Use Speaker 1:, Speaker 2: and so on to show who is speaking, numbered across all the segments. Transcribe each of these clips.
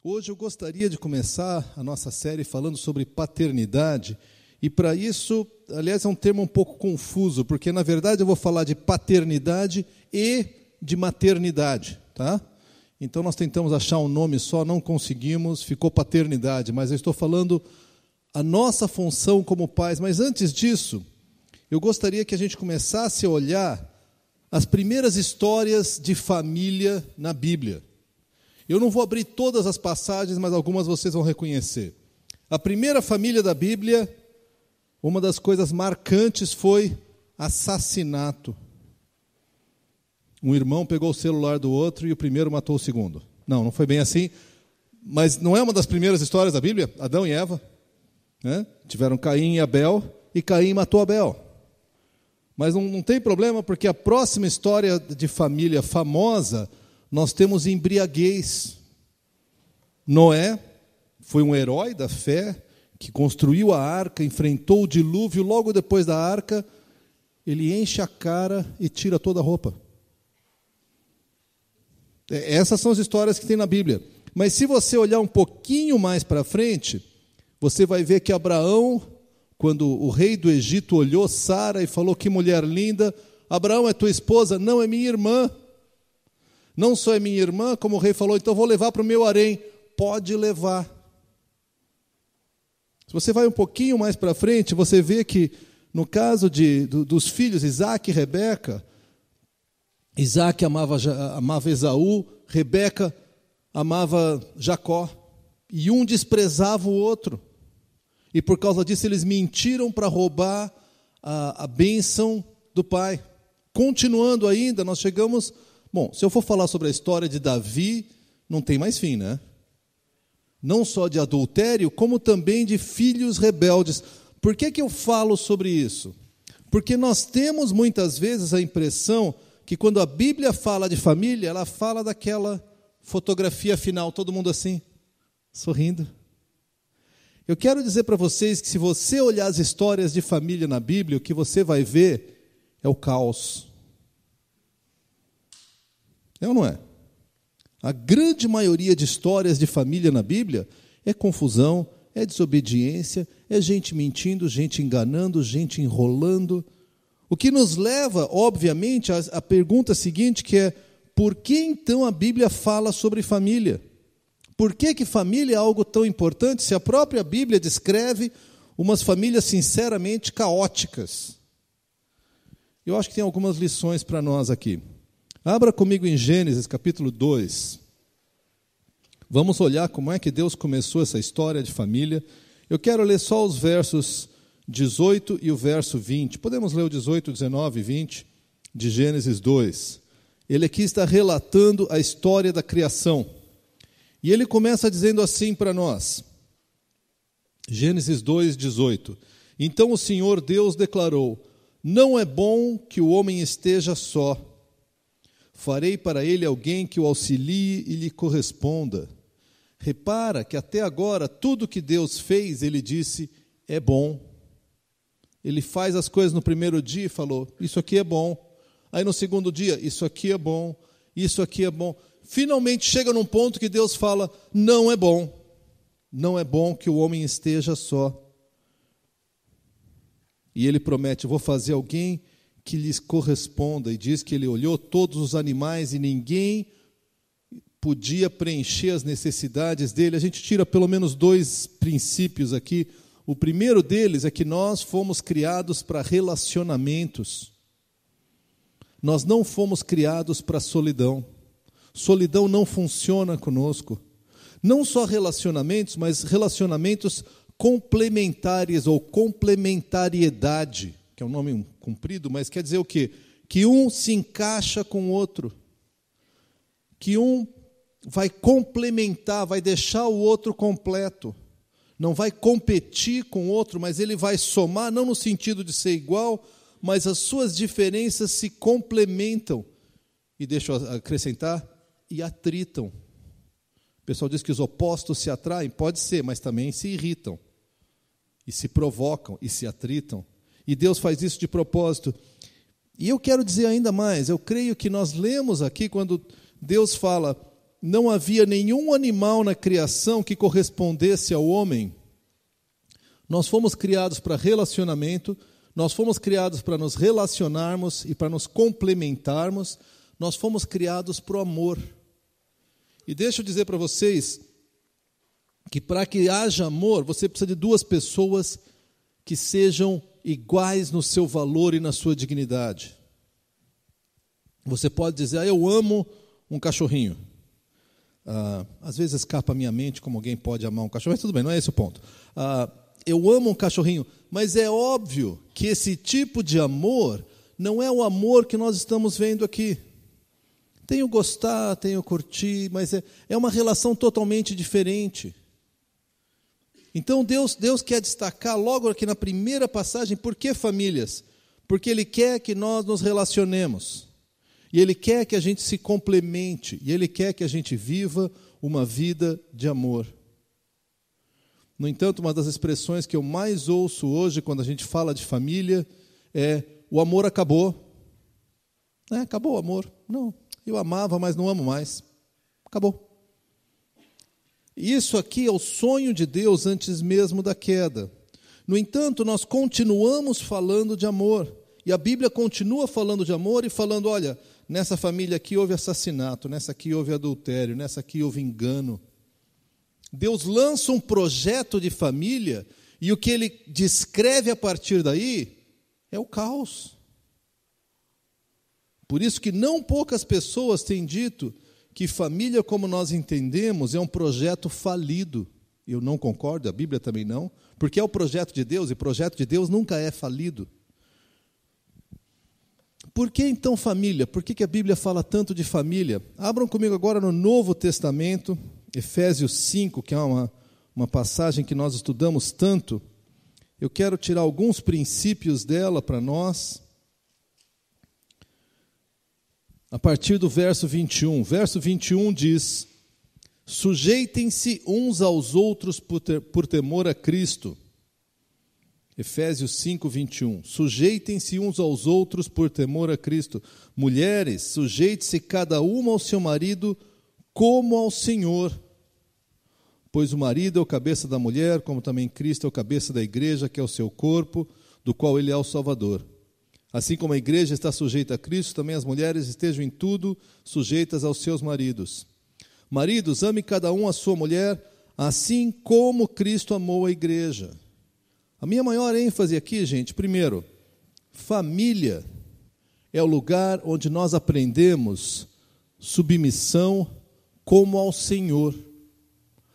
Speaker 1: Hoje eu gostaria de começar a nossa série falando sobre paternidade, e para isso, aliás, é um termo um pouco confuso, porque na verdade eu vou falar de paternidade e de maternidade, tá? Então nós tentamos achar um nome só, não conseguimos, ficou paternidade, mas eu estou falando a nossa função como pais. Mas antes disso, eu gostaria que a gente começasse a olhar as primeiras histórias de família na Bíblia. Eu não vou abrir todas as passagens, mas algumas vocês vão reconhecer. A primeira família da Bíblia, uma das coisas marcantes foi assassinato. Um irmão pegou o celular do outro e o primeiro matou o segundo. Não foi bem assim, mas não é uma das primeiras histórias da Bíblia? Adão e Eva, né? Tiveram Caim e Abel, e Caim matou Abel. Mas não tem problema, porque a próxima história de família famosa, nós temos embriaguez. Noé foi um herói da fé, que construiu a arca, enfrentou o dilúvio, logo depois da arca, ele enche a cara e tira toda a roupa. Essas são as histórias que tem na Bíblia. Mas se você olhar um pouquinho mais para frente, você vai ver que Abraão, quando o rei do Egito olhou Sara e falou: que mulher linda, Abraão, é tua esposa? Não, é minha irmã. Não só é minha irmã, como o rei falou, então vou levar para o meu harém. Pode levar. Se você vai um pouquinho mais para frente, você vê que no caso dos filhos Isaac e Rebeca, Isaac amava Esaú, Rebeca amava Jacó, e um desprezava o outro. E por causa disso eles mentiram para roubar a bênção do pai. Continuando ainda, nós chegamos... Bom, se eu for falar sobre a história de Davi, não tem mais fim, né? Não só de adultério, como também de filhos rebeldes. Por que eu falo sobre isso? Porque nós temos muitas vezes a impressão que quando a Bíblia fala de família, ela fala daquela fotografia final, todo mundo assim, sorrindo. Eu quero dizer para vocês que se você olhar as histórias de família na Bíblia, o que você vai ver é o caos. É ou não é? A grande maioria de histórias de família na Bíblia é confusão, é desobediência, é gente mentindo, gente enganando, gente enrolando. O que nos leva, obviamente, à pergunta seguinte, que é: por que então a Bíblia fala sobre família? Por que família é algo tão importante se a própria Bíblia descreve umas famílias sinceramente caóticas? Eu acho que tem algumas lições para nós aqui. Abra comigo em Gênesis, capítulo 2. Vamos olhar como é que Deus começou essa história de família. Eu quero ler só os versos 18 e o verso 20. Podemos ler o 18, 19 e 20 de Gênesis 2. Ele aqui está relatando a história da criação. E ele começa dizendo assim para nós. Gênesis 2, 18. Então o Senhor Deus declarou: não é bom que o homem esteja só. Farei para ele alguém que o auxilie e lhe corresponda. Repara que até agora tudo que Deus fez, ele disse, é bom. Ele faz as coisas no primeiro dia e falou, isso aqui é bom. Aí no segundo dia, isso aqui é bom, isso aqui é bom. Finalmente chega num ponto que Deus fala, não é bom. Não é bom que o homem esteja só. E ele promete, vou fazer alguém que lhes corresponda, e diz que ele olhou todos os animais e ninguém podia preencher as necessidades dele. A gente tira pelo menos 2 princípios aqui. O primeiro deles é que nós fomos criados para relacionamentos. Nós não fomos criados para solidão. Solidão não funciona conosco. Não só relacionamentos, mas relacionamentos complementares ou complementariedade, que é um nome comprido, mas quer dizer o quê? Que um se encaixa com o outro. Que um vai complementar, vai deixar o outro completo. Não vai competir com o outro, mas ele vai somar, não no sentido de ser igual, mas as suas diferenças se complementam. E deixa eu acrescentar, e atritam. O pessoal diz que os opostos se atraem, pode ser, mas também se irritam. E se provocam, e se atritam. E Deus faz isso de propósito. E eu quero dizer ainda mais, eu creio que nós lemos aqui, quando Deus fala, não havia nenhum animal na criação que correspondesse ao homem. Nós fomos criados para relacionamento, nós fomos criados para nos relacionarmos e para nos complementarmos, nós fomos criados para o amor. E deixa eu dizer para vocês que para que haja amor, você precisa de duas pessoas que sejam iguais no seu valor e na sua dignidade. Você pode dizer, eu amo um cachorrinho. Às vezes escapa a minha mente como alguém pode amar um cachorro, mas tudo bem, não é esse o ponto. Eu amo um cachorrinho, mas é óbvio que esse tipo de amor não é o amor que nós estamos vendo aqui. Tenho gostar, tenho curtir, mas é uma relação totalmente diferente. Então Deus quer destacar logo aqui na primeira passagem, por que famílias? Porque Ele quer que nós nos relacionemos. E Ele quer que a gente se complemente. E Ele quer que a gente viva uma vida de amor. No entanto, uma das expressões que eu mais ouço hoje, quando a gente fala de família, é: o amor acabou. Acabou o amor. Não, eu amava, mas não amo mais. Acabou. Isso aqui é o sonho de Deus antes mesmo da queda. No entanto, nós continuamos falando de amor. E a Bíblia continua falando de amor e falando, olha, nessa família aqui houve assassinato, nessa aqui houve adultério, nessa aqui houve engano. Deus lança um projeto de família e o que Ele descreve a partir daí é o caos. Por isso que não poucas pessoas têm dito que família, como nós entendemos, é um projeto falido. Eu não concordo, a Bíblia também não, porque é o projeto de Deus, e o projeto de Deus nunca é falido. Por que então família? Por que a Bíblia fala tanto de família? Abram comigo agora no Novo Testamento, Efésios 5, que é uma passagem que nós estudamos tanto. Eu quero tirar alguns princípios dela para nós. A partir do verso 21. Verso 21 diz: sujeitem-se uns aos outros por temor a Cristo. Efésios 5, 21. Sujeitem-se uns aos outros por temor a Cristo. Mulheres, sujeite-se cada uma ao seu marido como ao Senhor. Pois o marido é o cabeça da mulher, como também Cristo é o cabeça da igreja, que é o seu corpo, do qual ele é o Salvador. Assim como a igreja está sujeita a Cristo, também as mulheres estejam em tudo sujeitas aos seus maridos. Maridos, ame cada um a sua mulher, assim como Cristo amou a igreja. A minha maior ênfase aqui, gente, primeiro, família é o lugar onde nós aprendemos submissão como ao Senhor.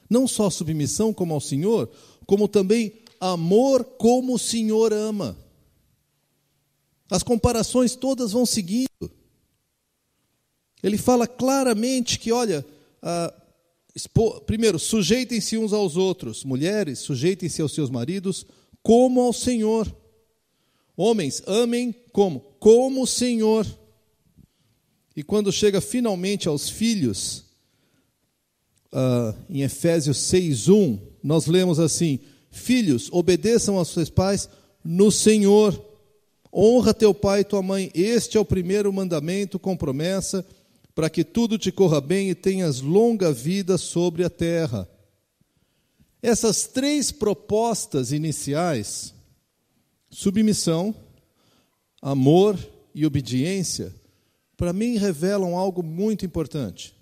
Speaker 1: Não só submissão como ao Senhor, como também amor como o Senhor ama. As comparações todas vão seguindo. Ele fala claramente que, olha, primeiro, sujeitem-se uns aos outros. Mulheres, sujeitem-se aos seus maridos como ao Senhor. Homens, amem como? Como o Senhor. E quando chega finalmente aos filhos, em Efésios 6:1, nós lemos assim: filhos, obedeçam aos seus pais no Senhor. Honra teu pai e tua mãe. Este é o primeiro mandamento com promessa, para que tudo te corra bem e tenhas longa vida sobre a terra. Essas três propostas iniciais, submissão, amor e obediência, para mim revelam algo muito importante.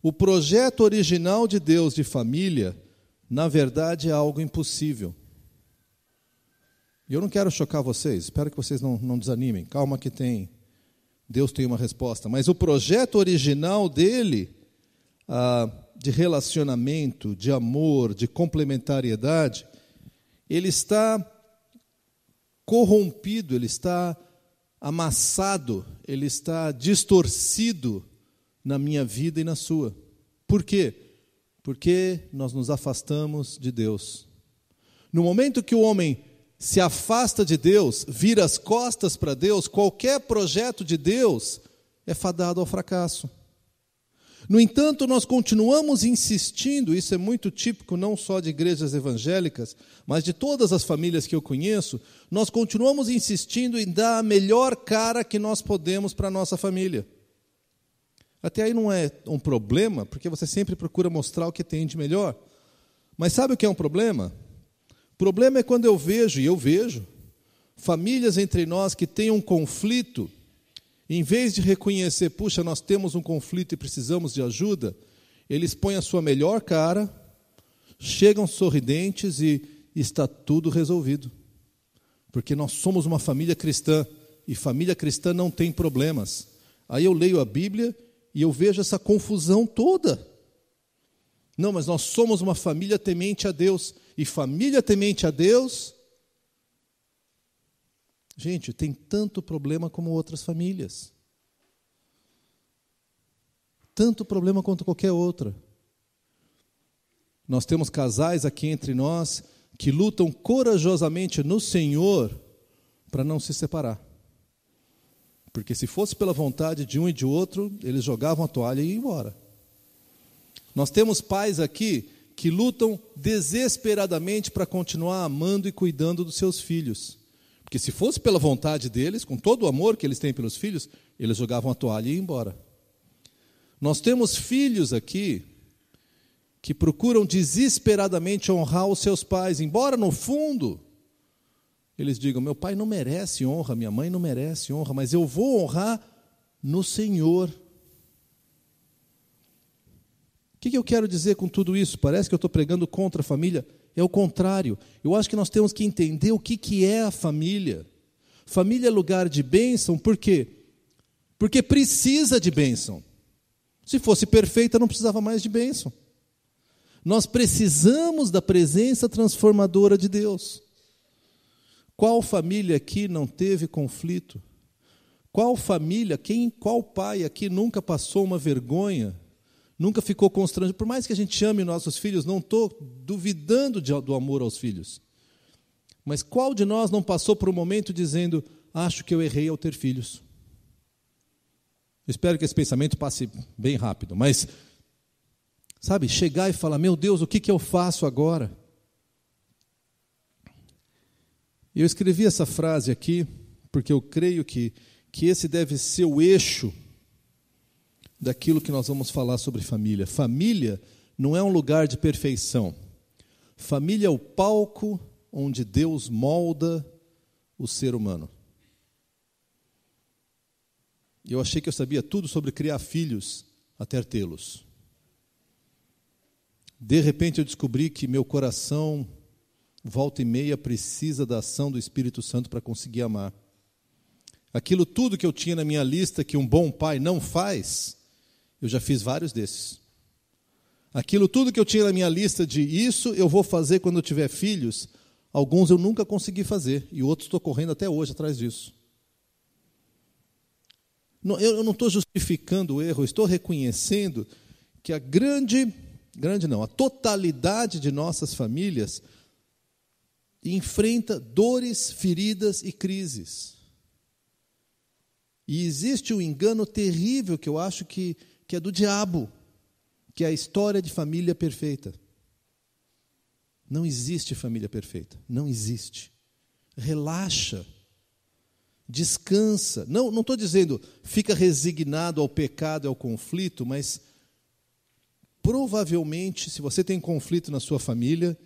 Speaker 1: O projeto original de Deus de família, na verdade, é algo impossível. E eu não quero chocar vocês, espero que vocês não desanimem. Calma que Deus tem uma resposta. Mas o projeto original dele, de relacionamento, de amor, de complementariedade, ele está corrompido, ele está amassado, ele está distorcido na minha vida e na sua. Por quê? Porque nós nos afastamos de Deus. No momento que o homem se afasta de Deus, vira as costas para Deus, qualquer projeto de Deus é fadado ao fracasso. No entanto, nós continuamos insistindo, isso é muito típico não só de igrejas evangélicas, mas de todas as famílias que eu conheço, nós continuamos insistindo em dar a melhor cara que nós podemos para a nossa família. Até aí não é um problema, porque você sempre procura mostrar o que tem de melhor. Mas sabe o que é um problema? O problema é quando eu vejo, famílias entre nós que têm um conflito, em vez de reconhecer, puxa, nós temos um conflito e precisamos de ajuda, eles põem a sua melhor cara, chegam sorridentes e está tudo resolvido. Porque nós somos uma família cristã, e família cristã não tem problemas. Aí eu leio a Bíblia e eu vejo essa confusão toda. Não, mas nós somos uma família temente a Deus. E família temente a Deus, gente, tem tanto problema como outras famílias. Tanto problema quanto qualquer outra. Nós temos casais aqui entre nós que lutam corajosamente no Senhor para não se separar. Porque se fosse pela vontade de um e de outro, eles jogavam a toalha e iam embora. Nós temos pais aqui que lutam desesperadamente para continuar amando e cuidando dos seus filhos. Porque se fosse pela vontade deles, com todo o amor que eles têm pelos filhos, eles jogavam a toalha e iam embora. Nós temos filhos aqui que procuram desesperadamente honrar os seus pais, embora no fundo eles digam, meu pai não merece honra, minha mãe não merece honra, mas eu vou honrar no Senhor. O que eu quero dizer com tudo isso? Parece que eu estou pregando contra a família. É o contrário. Eu acho que nós temos que entender o que é a família. Família é lugar de bênção, por quê? Porque precisa de bênção. Se fosse perfeita, não precisava mais de bênção. Nós precisamos da presença transformadora de Deus. Qual família aqui não teve conflito? Qual família, qual pai aqui nunca passou uma vergonha? Nunca ficou constrangido? Por mais que a gente ame nossos filhos, não estou duvidando do amor aos filhos. Mas qual de nós não passou por um momento dizendo, acho que eu errei ao ter filhos? Espero que esse pensamento passe bem rápido, mas, sabe, chegar e falar, meu Deus, o que eu faço agora? Eu escrevi essa frase aqui, porque eu creio que esse deve ser o eixo daquilo que nós vamos falar sobre família. Família não é um lugar de perfeição. Família é o palco onde Deus molda o ser humano. Eu achei que eu sabia tudo sobre criar filhos até tê-los. De repente eu descobri que meu coração, volta e meia, precisa da ação do Espírito Santo para conseguir amar. Aquilo tudo que eu tinha na minha lista que um bom pai não faz, eu já fiz vários desses. Aquilo tudo que eu tinha na minha lista de isso eu vou fazer quando eu tiver filhos, alguns eu nunca consegui fazer, e outros estou correndo até hoje atrás disso. Eu não estou justificando o erro, eu estou reconhecendo que a totalidade de nossas famílias enfrenta dores, feridas e crises. E existe um engano terrível que eu acho que é do diabo, que é a história de família perfeita. Não existe família perfeita, não existe. Relaxa, descansa. Não estou dizendo fica resignado ao pecado e ao conflito, mas provavelmente, se você tem conflito na sua família,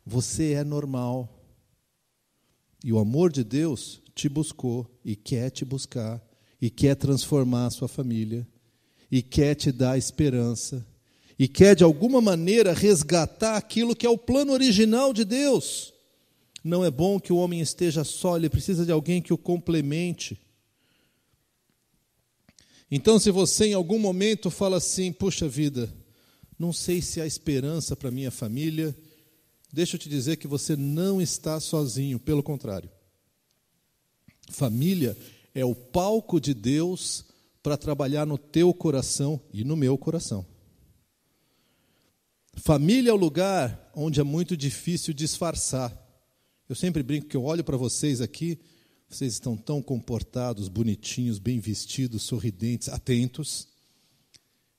Speaker 1: você é normal. E o amor de Deus te buscou e quer te buscar, e quer transformar a sua família, e quer te dar esperança, e quer de alguma maneira resgatar aquilo que é o plano original de Deus. Não é bom que o homem esteja só, ele precisa de alguém que o complemente. Então, se você em algum momento fala assim, puxa vida, não sei se há esperança para minha família, deixa eu te dizer que você não está sozinho, pelo contrário. Família é o palco de Deus para trabalhar no teu coração e no meu coração. Família é o lugar onde é muito difícil disfarçar. Eu sempre brinco que eu olho para vocês aqui, vocês estão tão comportados, bonitinhos, bem vestidos, sorridentes, atentos.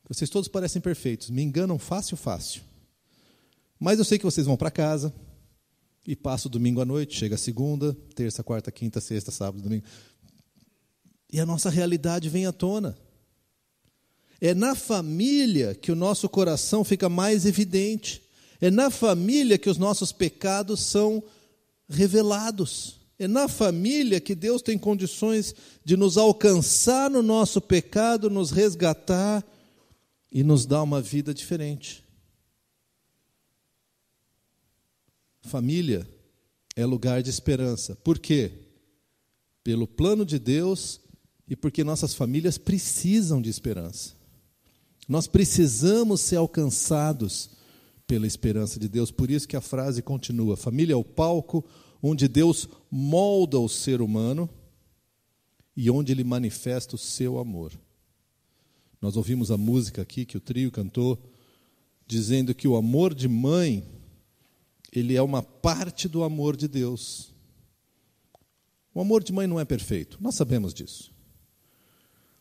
Speaker 1: Vocês todos parecem perfeitos, me enganam fácil. Mas eu sei que vocês vão para casa e passam o domingo à noite, chega a segunda, terça, quarta, quinta, sexta, sábado, domingo. E a nossa realidade vem à tona. É na família que o nosso coração fica mais evidente. É na família que os nossos pecados são revelados. É na família que Deus tem condições de nos alcançar no nosso pecado, nos resgatar e nos dar uma vida diferente. Família é lugar de esperança. Por quê? Pelo plano de Deus e porque nossas famílias precisam de esperança. Nós precisamos ser alcançados pela esperança de Deus. Por isso que a frase continua: família é o palco onde Deus molda o ser humano e onde Ele manifesta o seu amor. Nós ouvimos a música aqui que o trio cantou, dizendo que o amor de mãe, ele é uma parte do amor de Deus. O amor de mãe não é perfeito, nós sabemos disso.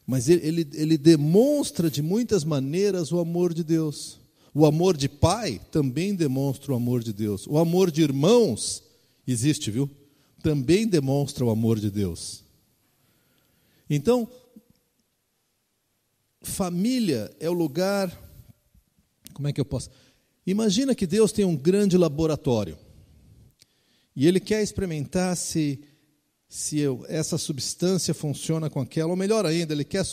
Speaker 1: Mas ele demonstra de muitas maneiras o amor de Deus. O amor de pai também demonstra o amor de Deus. O amor de irmãos, existe, viu? Também demonstra o amor de Deus. Então, família é o lugar... Como é que eu posso... Imagina que Deus tem um grande laboratório. E Ele quer experimentar se essa substância funciona com aquela, ou melhor ainda, Ele quer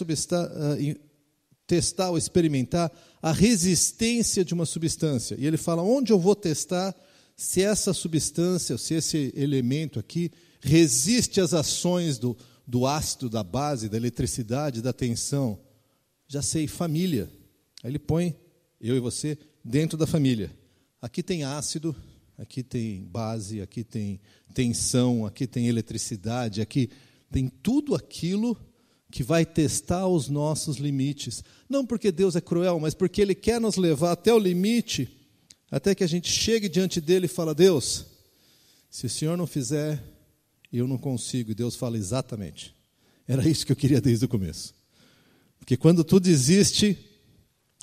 Speaker 1: testar ou experimentar a resistência de uma substância. E Ele fala, onde eu vou testar se essa substância, se esse elemento aqui resiste às ações do ácido, da base, da eletricidade, da tensão? Já sei, família. Aí Ele põe eu e você dentro da família. Aqui tem ácido, aqui tem base, aqui tem tensão, aqui tem eletricidade, aqui tem tudo aquilo que vai testar os nossos limites. Não porque Deus é cruel, mas porque Ele quer nos levar até o limite, até que a gente chegue diante dEle e fala, Deus, se o Senhor não fizer, eu não consigo. E Deus fala, exatamente. Era isso que eu queria desde o começo. Porque quando tu desiste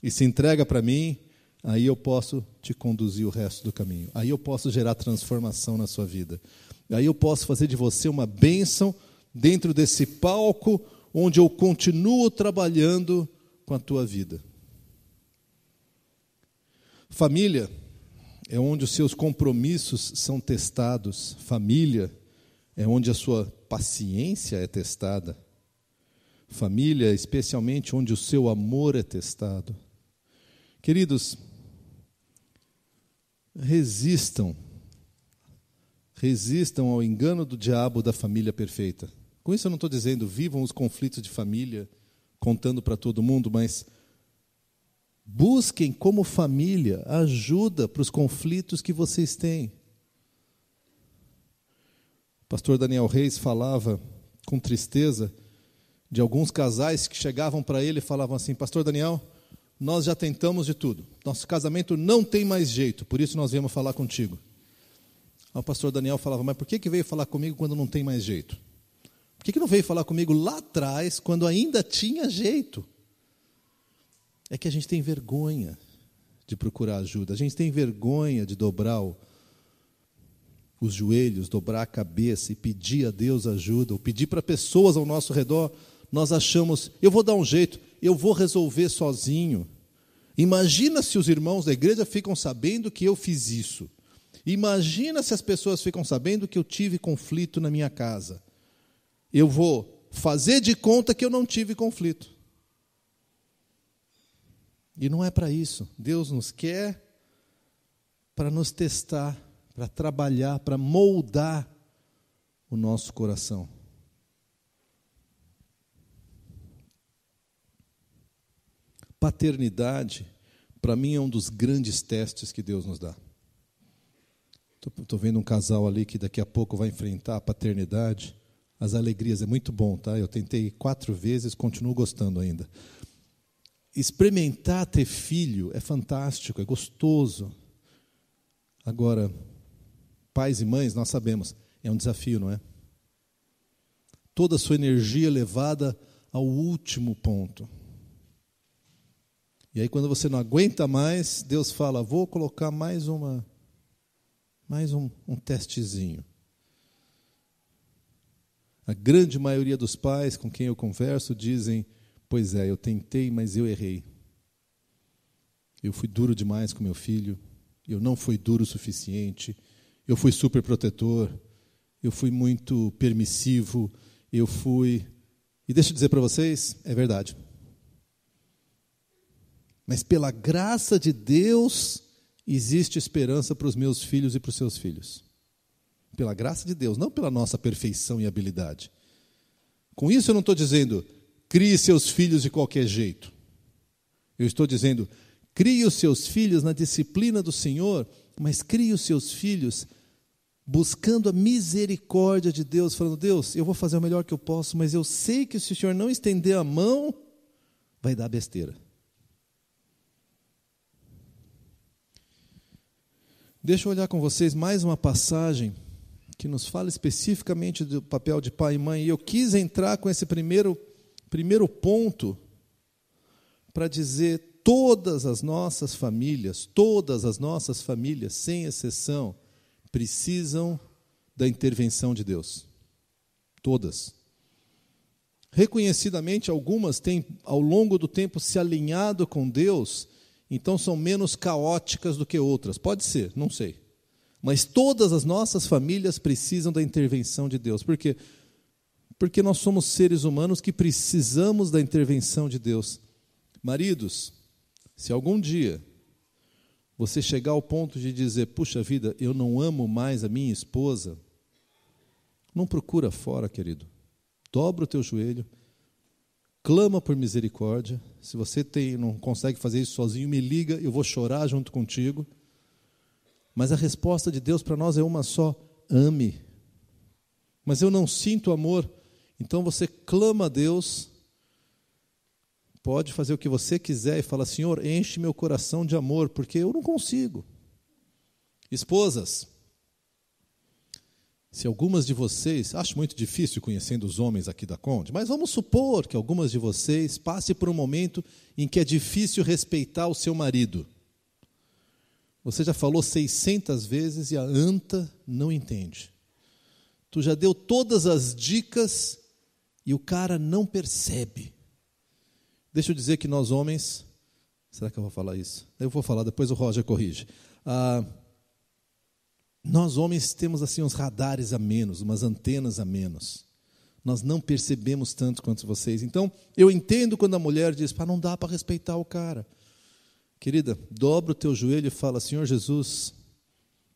Speaker 1: e se entrega para mim, aí eu posso te conduzir o resto do caminho. Aí eu posso gerar transformação na sua vida. Aí eu posso fazer de você uma bênção dentro desse palco onde eu continuo trabalhando com a tua vida. Família é onde os seus compromissos são testados. Família é onde a sua paciência é testada. Família é especialmente onde o seu amor é testado. Queridos, resistam ao engano do diabo da família perfeita. Com isso eu não estou dizendo vivam os conflitos de família contando para todo mundo, mas busquem como família ajuda para os conflitos que vocês têm. O pastor Daniel Reis falava com tristeza de alguns casais que chegavam para ele e falavam assim, pastor Daniel, nós já tentamos de tudo. Nosso casamento não tem mais jeito, por isso nós viemos falar contigo. Aí o pastor Daniel falava, mas por que veio falar comigo quando não tem mais jeito? Por que não veio falar comigo lá atrás, quando ainda tinha jeito? É que a gente tem vergonha de procurar ajuda. A gente tem vergonha de dobrar os joelhos, dobrar a cabeça e pedir a Deus ajuda, ou pedir para pessoas ao nosso redor. Nós achamos, eu vou dar um jeito, eu vou resolver sozinho. Imagina se os irmãos da igreja ficam sabendo que eu fiz isso. Imagina se as pessoas ficam sabendo que eu tive conflito na minha casa. Eu vou fazer de conta que eu não tive conflito. E não é para isso. Deus nos quer para nos testar, para trabalhar, para moldar o nosso coração. Paternidade, para mim, é um dos grandes testes que Deus nos dá. Estou vendo um casal ali que daqui a pouco vai enfrentar a paternidade. As alegrias, é muito bom, tá? Eu tentei 4 vezes, continuo gostando ainda. Experimentar ter filho é fantástico, é gostoso. Agora, pais e mães, nós sabemos, é um desafio, não é? Toda a sua energia levada ao último ponto. E aí, quando você não aguenta mais, Deus fala, vou colocar mais um testezinho. A grande maioria dos pais com quem eu converso dizem, Pois é, eu tentei, mas eu errei. Eu fui duro demais com meu filho, eu não fui duro o suficiente, eu fui super protetor, eu fui muito permissivo, eu fui... E deixa eu dizer para vocês, é verdade. Mas pela graça de Deus, existe esperança para os meus filhos e para os seus filhos. Pela graça de Deus, não pela nossa perfeição e habilidade. Com isso eu não estou dizendo, crie seus filhos de qualquer jeito. Eu estou dizendo, crie os seus filhos na disciplina do Senhor, mas crie os seus filhos buscando a misericórdia de Deus, falando, Deus, eu vou fazer o melhor que eu posso, mas eu sei que se o Senhor não estender a mão, vai dar besteira. Deixa eu olhar com vocês mais uma passagem que nos fala especificamente do papel de pai e mãe. E eu quis entrar com esse primeiro ponto para dizer todas as nossas famílias, sem exceção, precisam da intervenção de Deus. Todas. Reconhecidamente, algumas têm, ao longo do tempo, se alinhado com Deus, então são menos caóticas do que outras. Pode ser, não sei. Mas todas as nossas famílias precisam da intervenção de Deus. Por quê? Porque nós somos seres humanos que precisamos da intervenção de Deus. Maridos, se algum dia você chegar ao ponto de dizer, puxa vida, eu não amo mais a minha esposa, não procura fora, querido. Dobra o teu joelho, clama por misericórdia. Se você não consegue fazer isso sozinho, me liga, eu vou chorar junto contigo. Mas a resposta de Deus para nós é uma só, ame. Mas eu não sinto amor, então você clama a Deus, pode fazer o que você quiser e fala, Senhor, enche meu coração de amor, porque eu não consigo. Esposas, se algumas de vocês, acho muito difícil conhecendo os homens aqui da Conde, mas vamos supor que algumas de vocês passem por um momento em que é difícil respeitar o seu marido. Você já falou 600 vezes e a anta não entende. Tu já deu todas as dicas e o cara não percebe. Deixa eu dizer que nós homens... Será que eu vou falar isso? Eu vou falar, depois o Roger corrige. Nós homens temos assim uns radares a menos, umas antenas a menos. Nós não percebemos tanto quanto vocês. Então, eu entendo quando a mulher diz, não dá para respeitar o cara. Querida, dobra o teu joelho e fala, Senhor Jesus,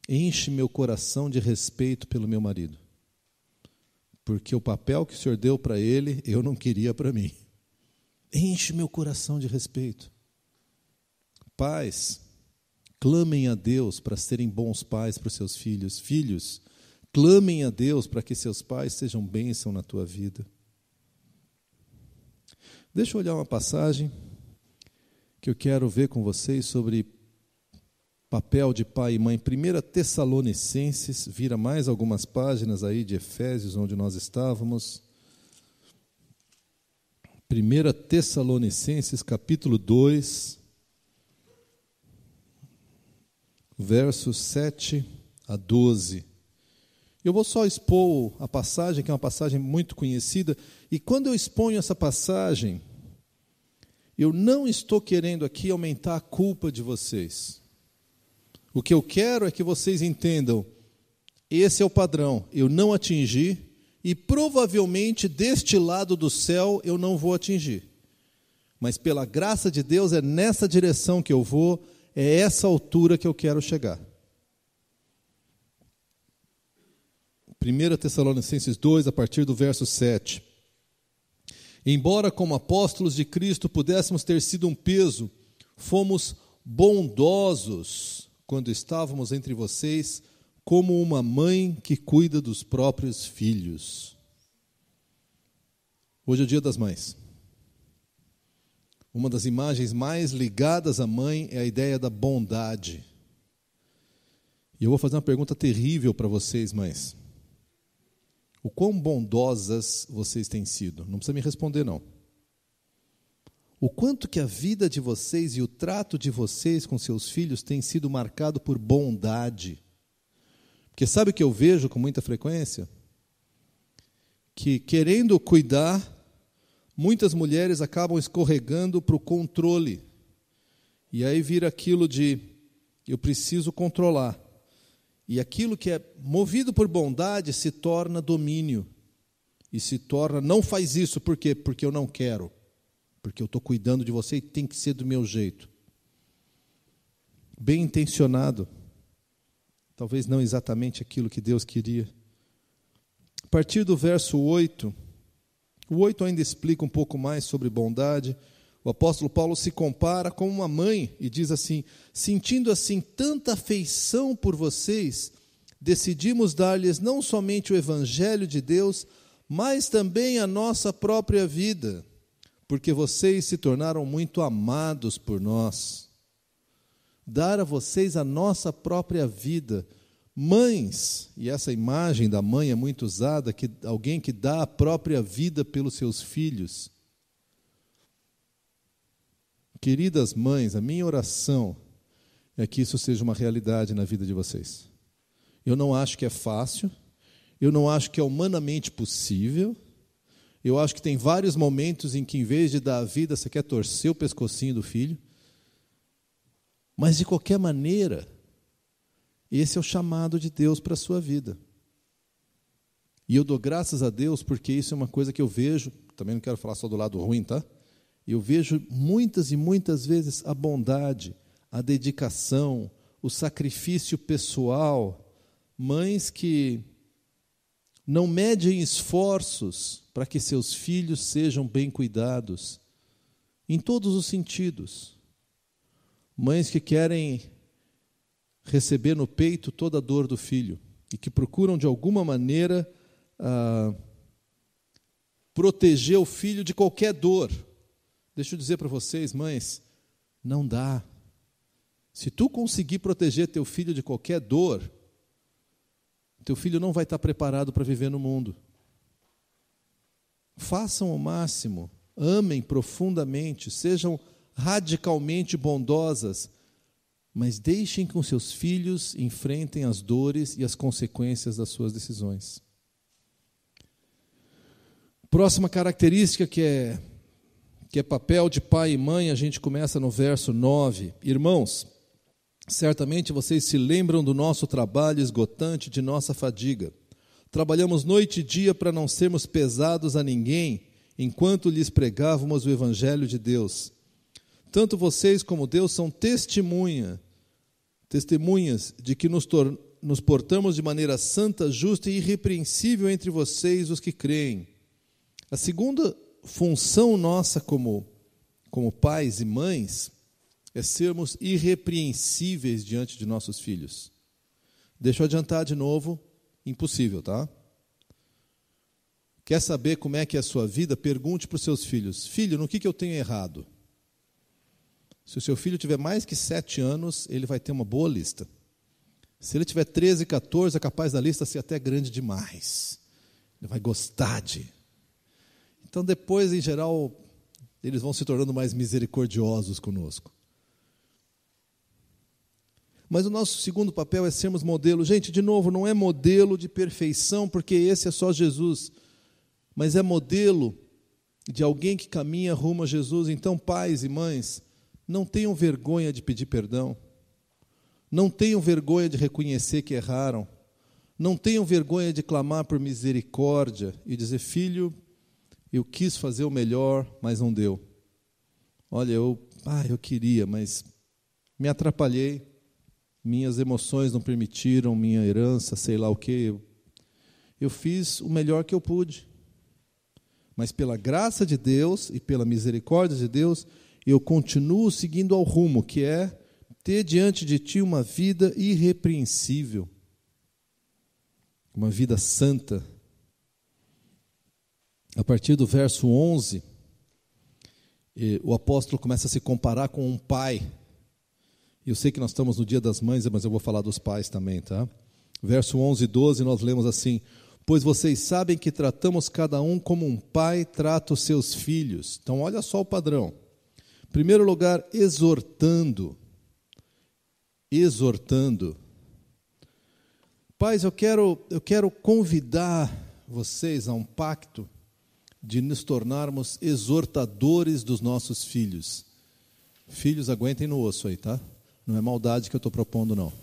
Speaker 1: enche meu coração de respeito pelo meu marido. Porque o papel que o Senhor deu para ele, eu não queria para mim. Enche meu coração de respeito. Pais, clamem a Deus para serem bons pais para os seus filhos. Filhos, clamem a Deus para que seus pais sejam bênção na tua vida. Deixa eu olhar uma passagem que eu quero ver com vocês sobre papel de pai e mãe. 1 Tessalonicenses, vira mais algumas páginas aí de Efésios, onde nós estávamos. 1 Tessalonicenses, capítulo 2, versos 7 a 12. Eu vou só expor a passagem, que é uma passagem muito conhecida, e quando eu exponho essa passagem, eu não estou querendo aqui aumentar a culpa de vocês. O que eu quero é que vocês entendam, esse é o padrão, eu não atingi, e provavelmente deste lado do céu eu não vou atingir. Mas pela graça de Deus é nessa direção que eu vou, é essa altura que eu quero chegar. 1 Tessalonicenses 2, a partir do verso 7. Embora como apóstolos de Cristo pudéssemos ter sido um peso, fomos bondosos quando estávamos entre vocês, como uma mãe que cuida dos próprios filhos. Hoje é o Dia das Mães. Uma das imagens mais ligadas à mãe é a ideia da bondade. E eu vou fazer uma pergunta terrível para vocês, mães. O quão bondosas vocês têm sido? Não precisa me responder, não. O quanto que a vida de vocês e o trato de vocês com seus filhos tem sido marcado por bondade? Porque sabe o que eu vejo com muita frequência? Que querendo cuidar, muitas mulheres acabam escorregando para o controle. E aí vira aquilo de, eu preciso controlar. E aquilo que é movido por bondade se torna domínio. E se torna, não faz isso, por quê? Porque eu não quero. Porque eu estou cuidando de você e tem que ser do meu jeito. Bem intencionado. Talvez não exatamente aquilo que Deus queria. A partir do verso 8, o 8 ainda explica um pouco mais sobre bondade. O apóstolo Paulo se compara com uma mãe e diz assim: sentindo assim tanta afeição por vocês, decidimos dar-lhes não somente o evangelho de Deus, mas também a nossa própria vida, porque vocês se tornaram muito amados por nós. Dar a vocês a nossa própria vida. Mães, e essa imagem da mãe é muito usada, que alguém que dá a própria vida pelos seus filhos. Queridas mães, a minha oração é que isso seja uma realidade na vida de vocês. Eu não acho que é fácil, eu não acho que é humanamente possível, eu acho que tem vários momentos em que, em vez de dar a vida, você quer torcer o pescocinho do filho. Mas, de qualquer maneira, esse é o chamado de Deus para a sua vida. E eu dou graças a Deus porque isso é uma coisa que eu vejo, também não quero falar só do lado ruim, tá? Eu vejo muitas e muitas vezes a bondade, a dedicação, o sacrifício pessoal, mães que não medem esforços para que seus filhos sejam bem cuidados, em todos os sentidos. Mães que querem receber no peito toda a dor do filho e que procuram, de alguma maneira, proteger o filho de qualquer dor. Deixa eu dizer para vocês, mães, não dá. Se tu conseguir proteger teu filho de qualquer dor, teu filho não vai estar preparado para viver no mundo. Façam o máximo, amem profundamente, sejam radicalmente bondosas, mas deixem que os seus filhos enfrentem as dores e as consequências das suas decisões. Próxima característica que é papel de pai e mãe, a gente começa no verso 9. Irmãos, certamente vocês se lembram do nosso trabalho esgotante, de nossa fadiga. Trabalhamos noite e dia para não sermos pesados a ninguém, enquanto lhes pregávamos o evangelho de Deus. Tanto vocês como Deus são testemunhas de que nos portamos de maneira santa, justa e irrepreensível entre vocês, os que creem. A segunda função nossa como pais e mães é sermos irrepreensíveis diante de nossos filhos. Deixa eu adiantar de novo, impossível, tá? Quer saber como é que é a sua vida? Pergunte para os seus filhos: filho, no que eu tenho errado? Se o seu filho tiver mais que 7 anos, ele vai ter uma boa lista. Se ele tiver 13, 14, é capaz da lista ser até grande demais. Ele vai gostar de... Então, depois, em geral, eles vão se tornando mais misericordiosos conosco. Mas o nosso segundo papel é sermos modelo. Gente, de novo, não é modelo de perfeição, porque esse é só Jesus. Mas é modelo de alguém que caminha rumo a Jesus. Então, pais e mães, não tenham vergonha de pedir perdão. Não tenham vergonha de reconhecer que erraram. Não tenham vergonha de clamar por misericórdia e dizer: filho, eu quis fazer o melhor, mas não deu. Olha, eu queria, mas me atrapalhei. Minhas emoções não permitiram, minha herança, sei lá o quê. Eu fiz o melhor que eu pude. Mas pela graça de Deus e pela misericórdia de Deus, eu continuo seguindo ao rumo, que é ter diante de ti uma vida irrepreensível, uma vida santa. A partir do verso 11, o apóstolo começa a se comparar com um pai. Eu sei que nós estamos no Dia das Mães, mas eu vou falar dos pais também, tá? Verso 11 e 12, nós lemos assim: pois vocês sabem que tratamos cada um como um pai trata os seus filhos. Então, olha só o padrão. Em primeiro lugar, exortando. Pais, eu quero convidar vocês a um pacto de nos tornarmos exortadores dos nossos filhos. Filhos, aguentem no osso aí, tá? Não é maldade que eu estou propondo, não.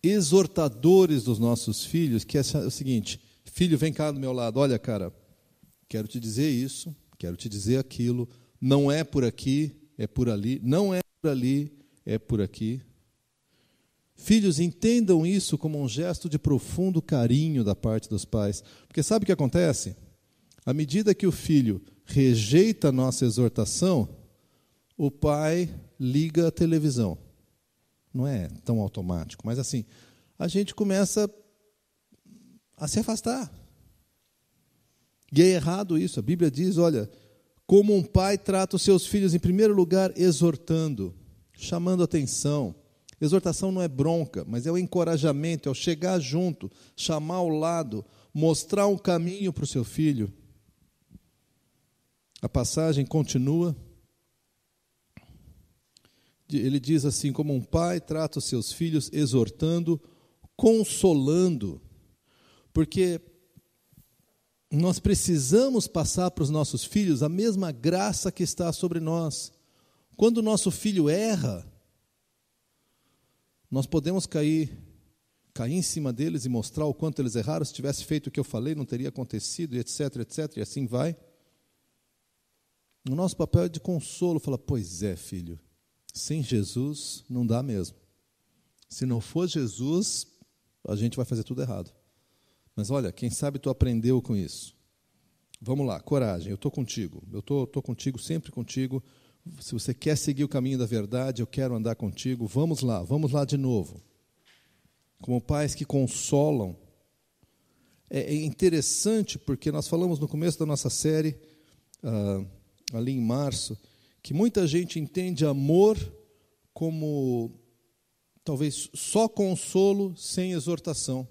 Speaker 1: Exortadores dos nossos filhos, que é o seguinte: filho, vem cá do meu lado, olha, cara, quero te dizer isso, quero te dizer aquilo, não é por aqui, é por ali, não é por ali, é por aqui. Filhos, entendam isso como um gesto de profundo carinho da parte dos pais. Porque sabe o que acontece? À medida que o filho rejeita a nossa exortação, o pai liga a televisão. Não é tão automático, mas assim, a gente começa a se afastar. E é errado isso. A Bíblia diz, olha, como um pai trata os seus filhos, em primeiro lugar, exortando, chamando atenção. Exortação não é bronca, mas é o encorajamento, é o chegar junto, chamar ao lado, mostrar um caminho para o seu filho. A passagem continua. Ele diz assim, como um pai trata os seus filhos, exortando, consolando. Porque nós precisamos passar para os nossos filhos a mesma graça que está sobre nós. Quando o nosso filho erra, nós podemos cair em cima deles e mostrar o quanto eles erraram. Se tivesse feito o que eu falei, não teria acontecido, e etc, etc, e assim vai. O nosso papel é de consolo, falar, pois é, filho, sem Jesus não dá mesmo. Se não for Jesus, a gente vai fazer tudo errado. Mas olha, quem sabe tu aprendeu com isso. Vamos lá, coragem, eu estou contigo. Eu estou contigo, sempre contigo. Se você quer seguir o caminho da verdade, eu quero andar contigo. Vamos lá de novo. Como pais que consolam. É interessante porque nós falamos no começo da nossa série, ali em março, que muita gente entende amor como talvez só consolo sem exortação.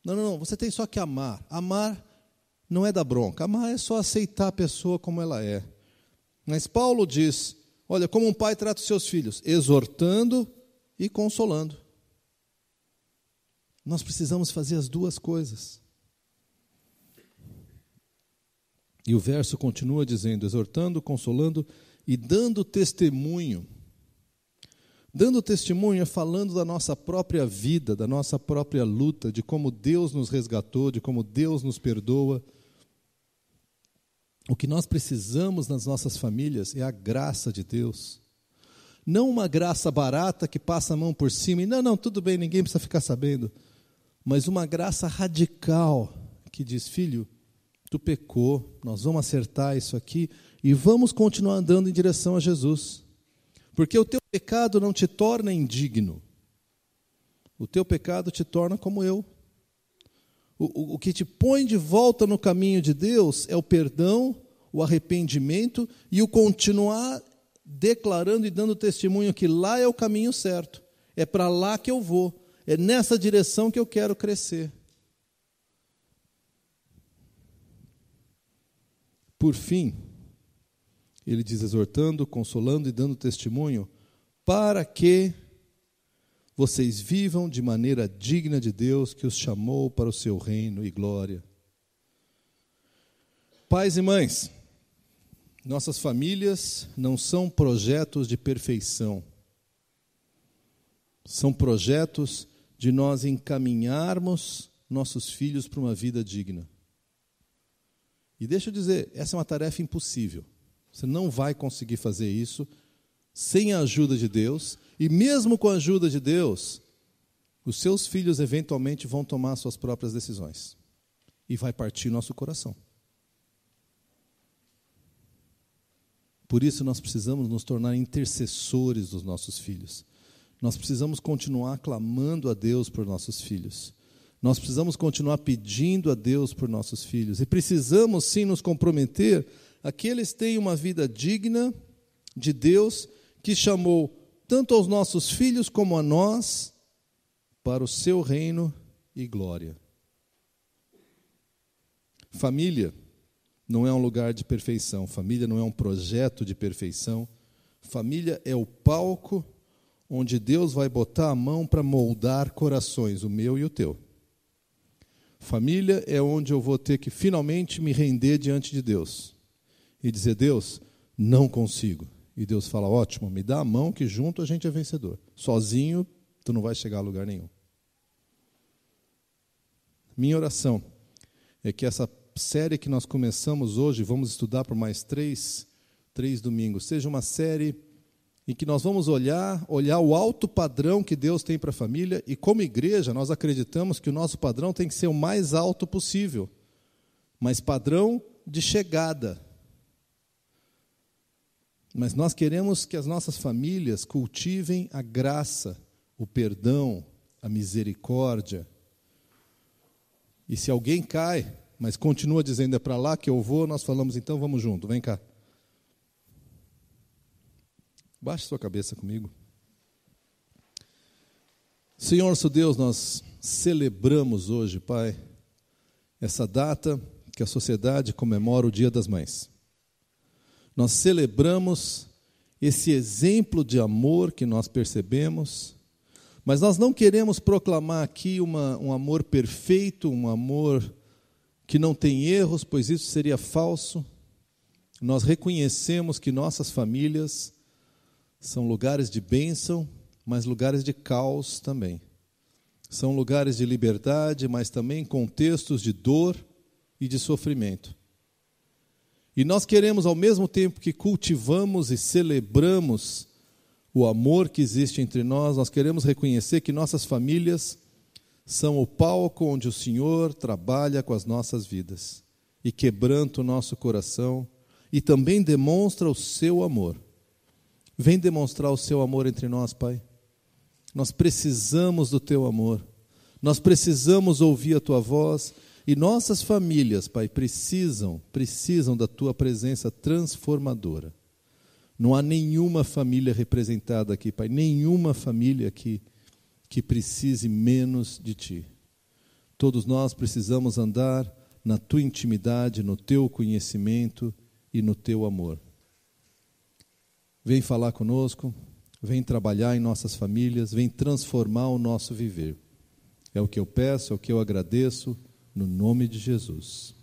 Speaker 1: Não, você tem só que amar. Amar não é dar bronca, amar é só aceitar a pessoa como ela é. Mas Paulo diz, olha, como um pai trata os seus filhos, exortando e consolando. Nós precisamos fazer as duas coisas. E o verso continua dizendo, exortando, consolando e dando testemunho. Dando testemunho é falando da nossa própria vida, da nossa própria luta, de como Deus nos resgatou, de como Deus nos perdoa. O que nós precisamos nas nossas famílias é a graça de Deus. Não uma graça barata que passa a mão por cima e não, tudo bem, ninguém precisa ficar sabendo. Mas uma graça radical que diz, filho, tu pecou, nós vamos acertar isso aqui e vamos continuar andando em direção a Jesus. Porque o teu pecado não te torna indigno. O teu pecado te torna como eu. O que te põe de volta no caminho de Deus é o perdão, o arrependimento e o continuar declarando e dando testemunho que lá é o caminho certo. É para lá que eu vou. É nessa direção que eu quero crescer. Por fim, ele diz, exortando, consolando e dando testemunho, para que vocês vivam de maneira digna de Deus que os chamou para o seu reino e glória. Pais e mães, nossas famílias não são projetos de perfeição. São projetos de nós encaminharmos nossos filhos para uma vida digna. E deixa eu dizer, essa é uma tarefa impossível. Você não vai conseguir fazer isso sem a ajuda de Deus, e mesmo com a ajuda de Deus, os seus filhos eventualmente vão tomar suas próprias decisões. E vai partir nosso coração. Por isso nós precisamos nos tornar intercessores dos nossos filhos. Nós precisamos continuar clamando a Deus por nossos filhos. Nós precisamos continuar pedindo a Deus por nossos filhos. E precisamos sim nos comprometer a que eles tenham uma vida digna de Deus, que chamou tanto aos nossos filhos como a nós para o seu reino e glória. Família não é um lugar de perfeição, família não é um projeto de perfeição, família é o palco onde Deus vai botar a mão para moldar corações, o meu e o teu. Família é onde eu vou ter que finalmente me render diante de Deus e dizer: Deus, não consigo. E Deus fala: ótimo, me dá a mão que junto a gente é vencedor. Sozinho, tu não vai chegar a lugar nenhum. Minha oração é que essa série que nós começamos hoje, vamos estudar por mais três domingos, seja uma série em que nós vamos olhar o alto padrão que Deus tem para a família, e como igreja nós acreditamos que o nosso padrão tem que ser o mais alto possível, mas padrão de chegada. Mas nós queremos que as nossas famílias cultivem a graça, o perdão, a misericórdia. E se alguém cai, mas continua dizendo: é para lá que eu vou, nós falamos: então vamos junto, vem cá. Baixe sua cabeça comigo. Senhor, nosso Deus, nós celebramos hoje, Pai, essa data que a sociedade comemora o Dia das Mães. Nós celebramos esse exemplo de amor que nós percebemos, mas nós não queremos proclamar aqui um amor perfeito, um amor que não tem erros, pois isso seria falso. Nós reconhecemos que nossas famílias são lugares de bênção, mas lugares de caos também. São lugares de liberdade, mas também contextos de dor e de sofrimento. E nós queremos, ao mesmo tempo que cultivamos e celebramos o amor que existe entre nós, nós queremos reconhecer que nossas famílias são o palco onde o Senhor trabalha com as nossas vidas e quebranta o nosso coração e também demonstra o seu amor. Vem demonstrar o seu amor entre nós, Pai. Nós precisamos do teu amor. Nós precisamos ouvir a tua voz. E nossas famílias, Pai, precisam da tua presença transformadora. Não há nenhuma família representada aqui, Pai, nenhuma família aqui que precise menos de ti. Todos nós precisamos andar na tua intimidade, no teu conhecimento e no teu amor. Vem falar conosco, vem trabalhar em nossas famílias, vem transformar o nosso viver. É o que eu peço, é o que eu agradeço, no nome de Jesus.